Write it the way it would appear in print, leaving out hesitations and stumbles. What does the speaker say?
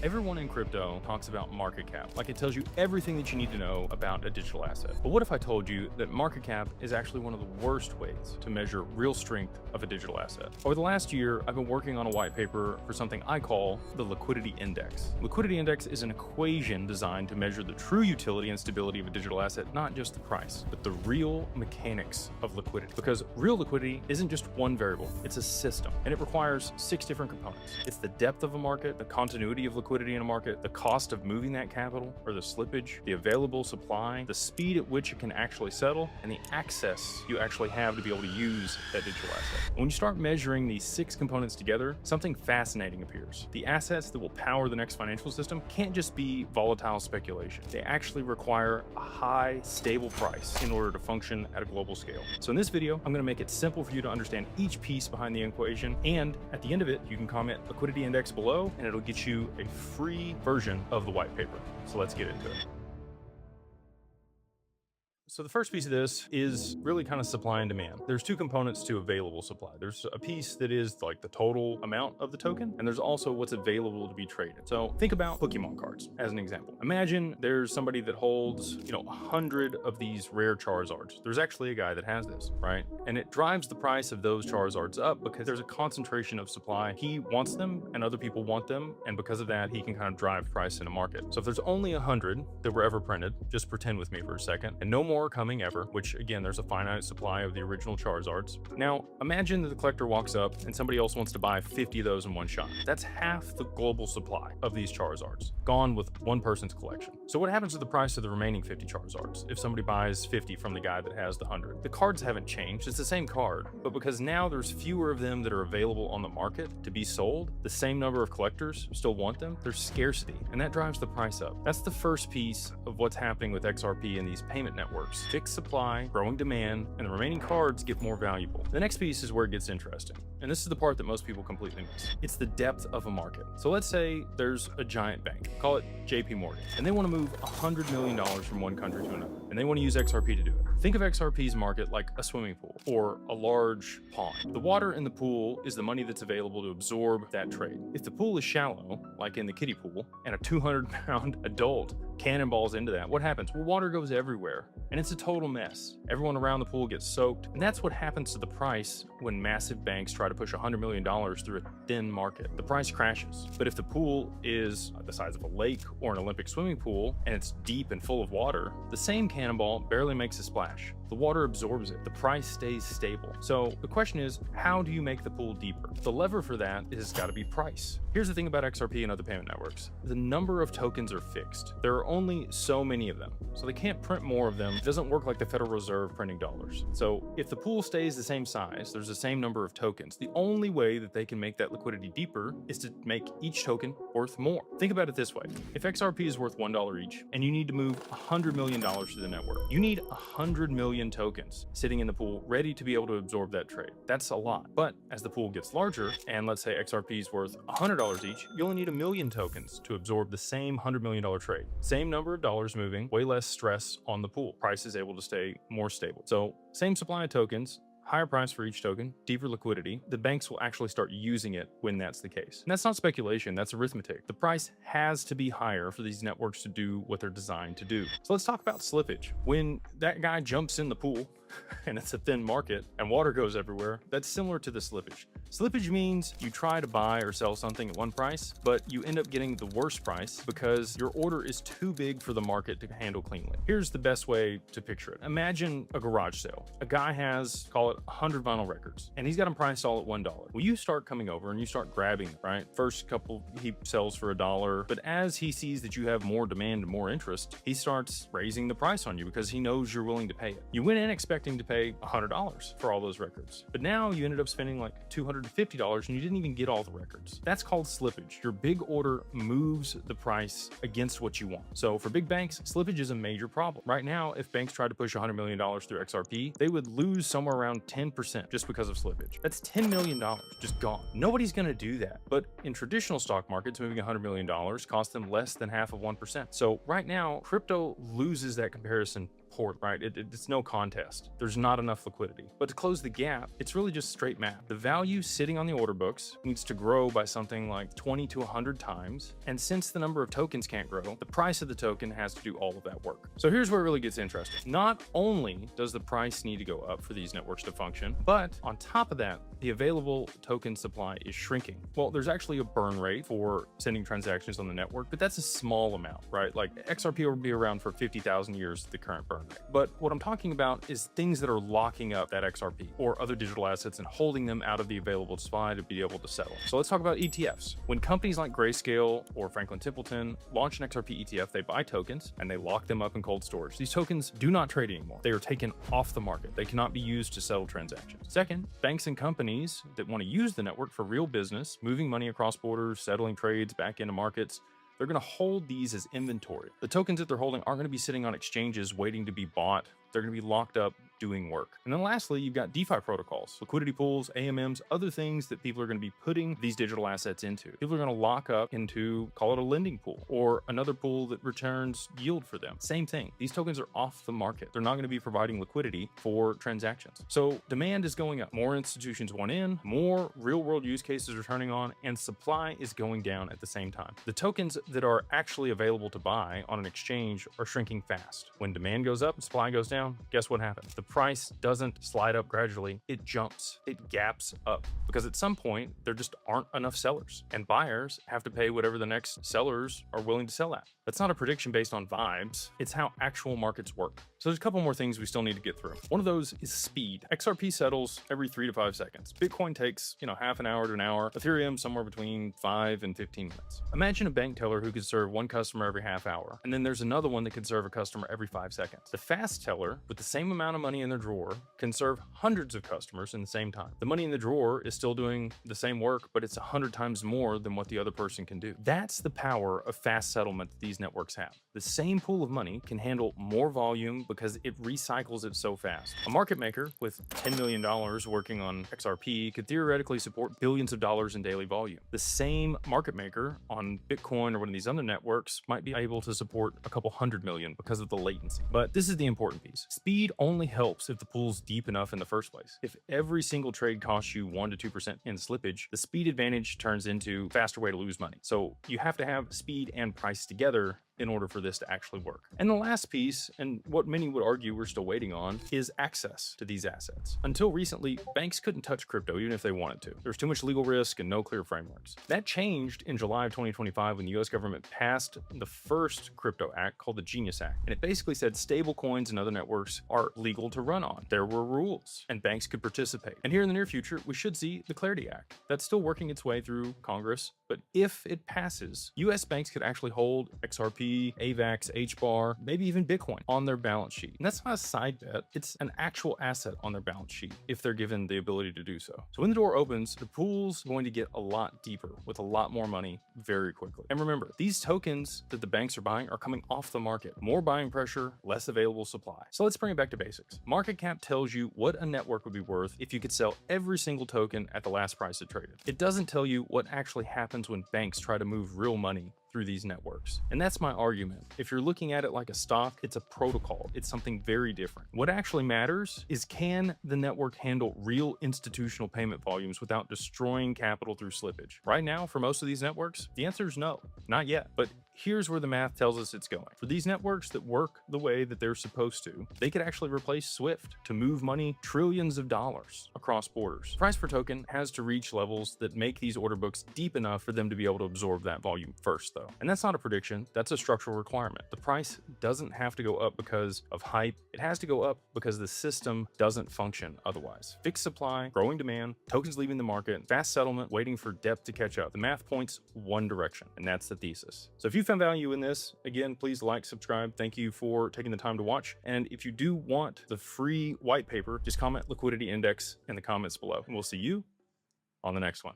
Everyone in crypto talks about market cap, like it tells you everything that you need to know about a digital asset. But what if I told you that market cap is actually one of the worst ways to measure real strength of a digital asset? Over the last year, I've been working on a white paper for something I call the liquidity index. Liquidity index is an equation designed to measure the true utility and stability of a digital asset, not just the price, but the real mechanics of liquidity. Because real liquidity isn't just one variable, it's a system, and it requires 6 different components. It's the depth of a market, the continuity of liquidity in a market, the cost of moving that capital or the slippage, the available supply, the speed at which it can actually settle, and the access you actually have to be able to use that digital asset. When you start measuring these 6 components together, something fascinating appears. The assets that will power the next financial system can't just be volatile speculation. They actually require a high, stable price in order to function at a global scale. So in this video, I'm going to make it simple for you to understand each piece behind the equation, and at the end of it, you can comment liquidity index below, and it'll get you a free version of the white paper. So let's get into it. So the first piece of this is really kind of supply and demand. There's 2 components to available supply. There's a piece that is like the total amount of the token, and there's also what's available to be traded. So think about Pokemon cards as an example. Imagine there's somebody that holds, 100 of these rare Charizards. There's actually a guy that has this, right? And it drives the price of those Charizards up because there's a concentration of supply. He wants them and other people want them, and because of that, he can kind of drive price in a market. So if there's only 100 that were ever printed, just pretend with me for a second, and no more coming ever, which again, there's a finite supply of the original Charizards. Now, imagine that the collector walks up and somebody else wants to buy 50 of those in one shot. That's half the global supply of these Charizards, gone with one person's collection. So what happens to the price of the remaining 50 Charizards if somebody buys 50 from the guy that has the 100? The cards haven't changed, it's the same card, but because now there's fewer of them that are available on the market to be sold, the same number of collectors still want them, there's scarcity, and that drives the price up. That's the first piece of what's happening with XRP and these payment networks. Fixed supply, growing demand, and the remaining cards get more valuable. The next piece is where it gets interesting, and this is the part that most people completely miss. It's the depth of a market. So let's say there's a giant bank, call it JP Morgan, and they want to move $100 million from one country to another, and they want to use XRP to do it. Think of XRP's market like a swimming pool or a large pond. The water in the pool is the money that's available to absorb that trade. If the pool is shallow, like in the kiddie pool, and a 200-pound adult cannonballs into that, what happens? Well, water goes everywhere, and it's a total mess. Everyone around the pool gets soaked, and that's what happens to the price when massive banks try to push $100 million through a thin market. The price crashes. But if the pool is the size of a lake or an Olympic swimming pool, and it's deep and full of water, the same cannonball barely makes a splash. The water absorbs it. The price stays stable. So the question is, how do you make the pool deeper? The lever for that is got to be price. Here's the thing about XRP and other payment networks. The number of tokens are fixed. There are only so many of them, so they can't print more of them. It doesn't work like the Federal Reserve printing dollars. So if the pool stays the same size, there's the same number of tokens. The only way that they can make that liquidity deeper is to make each token worth more. Think about it this way. If XRP is worth $1 each, and you need to move $100 million to the network, you need 100 million tokens sitting in the pool ready to be able to absorb that trade. That's a lot. But as the pool gets larger, and let's say XRP is worth $100 each, you only need 1 million tokens to absorb the same $100 million trade. Same number of dollars moving, way less stress on the pool. Price is able to stay more stable. So same supply of tokens, higher price for each token, deeper liquidity. The banks will actually start using it when that's the case. And that's not speculation, that's arithmetic. The price has to be higher for these networks to do what they're designed to do. So let's talk about slippage. When that guy jumps in the pool and it's a thin market and water goes everywhere, that's similar to the slippage. Slippage means you try to buy or sell something at one price, but you end up getting the worst price because your order is too big for the market to handle cleanly. Here's the best way to picture it. Imagine a garage sale. A guy has, call it 100 vinyl records, and he's got them priced all at $1. Well, you start coming over and you start grabbing them, right? First couple he sells for $1, but as he sees that you have more demand and more interest, he starts raising the price on you because he knows you're willing to pay it. You went in expecting to pay $100 for all those records, but now you ended up spending like $250 and you didn't even get all the records. That's called slippage. Your big order moves the price against what you want. So for big banks, slippage is a major problem. Right now, if banks tried to push $100 million through XRP, they would lose somewhere around 10% just because of slippage. That's $10 million just gone. Nobody's gonna do that. But in traditional stock markets, moving $100 million costs them less than half of 1%. So right now, crypto loses that comparison poor, right? It's no contest. There's not enough liquidity. But to close the gap, it's really just straight math. The value sitting on the order books needs to grow by something like 20 to 100 times. And since the number of tokens can't grow, the price of the token has to do all of that work. So here's where it really gets interesting. Not only does the price need to go up for these networks to function, but on top of that, the available token supply is shrinking. Well, there's actually a burn rate for sending transactions on the network, but that's a small amount, right? Like XRP will be around for 50,000 years, the current burn rate. But what I'm talking about is things that are locking up that XRP or other digital assets and holding them out of the available supply to be able to settle. So let's talk about ETFs. When companies like Grayscale or Franklin Templeton launch an XRP ETF, they buy tokens and they lock them up in cold storage. These tokens do not trade anymore. They are taken off the market. They cannot be used to settle transactions. Second, banks and companies that want to use the network for real business, moving money across borders, settling trades back into markets, they're going to hold these as inventory. The tokens that they're holding aren't going to be sitting on exchanges waiting to be bought. They're going to be locked up doing work. And then lastly, you've got DeFi protocols, liquidity pools, AMMs, other things that people are going to be putting these digital assets into. People are going to lock up into, call it a lending pool, or another pool that returns yield for them. Same thing. These tokens are off the market. They're not going to be providing liquidity for transactions. So demand is going up. More institutions want in, more real world use cases are turning on, and supply is going down at the same time. The tokens that are actually available to buy on an exchange are shrinking fast. When demand goes up and supply goes down, guess what happens? The price doesn't slide up gradually, it jumps, it gaps up, because at some point there just aren't enough sellers and buyers have to pay whatever the next sellers are willing to sell at. That's not a prediction based on vibes, it's how actual markets work. So there's a couple more things we still need to get through. One of those is speed. XRP settles every 3 to 5 seconds. Bitcoin takes, half an hour to an hour. Ethereum somewhere between 5 and 15 minutes. Imagine a bank teller who could serve one customer every half hour, and then there's another one that could serve a customer every 5 seconds. The fast teller, with the same amount of money in their drawer, can serve hundreds of customers in the same time. The money in the drawer is still doing the same work, but it's 100 times more than what the other person can do. That's the power of fast settlement that these networks have. The same pool of money can handle more volume because it recycles it so fast. A market maker with $10 million working on XRP could theoretically support billions of dollars in daily volume. The same market maker on Bitcoin or one of these other networks might be able to support a couple $100 million because of the latency. But this is the important piece. Speed only helps if the pool's deep enough in the first place. If every single trade costs you 1 to 2% in slippage, the speed advantage turns into a faster way to lose money. So you have to have speed and price together in order for this to actually work. And the last piece, and what many would argue we're still waiting on, is access to these assets. Until recently, banks couldn't touch crypto even if they wanted to. There was too much legal risk and no clear frameworks. That changed in July of 2025 when the US government passed the first crypto act called the Genius Act. And it basically said stable coins and other networks are legal to run on. There were rules and banks could participate. And here in the near future, we should see the Clarity Act. That's still working its way through Congress, but if it passes, US banks could actually hold XRP, AVAX, HBAR, maybe even Bitcoin on their balance sheet. And that's not a side bet, it's an actual asset on their balance sheet if they're given the ability to do so. So when the door opens, the pool's going to get a lot deeper with a lot more money very quickly. And remember, these tokens that the banks are buying are coming off the market. More buying pressure, less available supply. So let's bring it back to basics. Market cap tells you what a network would be worth if you could sell every single token at the last price it traded. It doesn't tell you what actually happens when banks try to move real money through these networks. And that's my argument. If you're looking at it like a stock, it's a protocol. It's something very different. What actually matters is, can the network handle real institutional payment volumes without destroying capital through slippage? Right now, for most of these networks, the answer is no, not yet. But here's where the math tells us it's going. For these networks that work the way that they're supposed to, they could actually replace SWIFT to move money trillions of dollars across borders. Price per token has to reach levels that make these order books deep enough for them to be able to absorb that volume first, though. And that's not a prediction, that's a structural requirement. The price doesn't have to go up because of hype, it has to go up because the system doesn't function otherwise. Fixed supply, growing demand, tokens leaving the market, fast settlement, waiting for depth to catch up. The math points one direction, and that's the thesis. So if you found value in this, again, please like, subscribe. Thank you for taking the time to watch. And if you do want the free white paper, just comment liquidity index in the comments below. And we'll see you on the next one.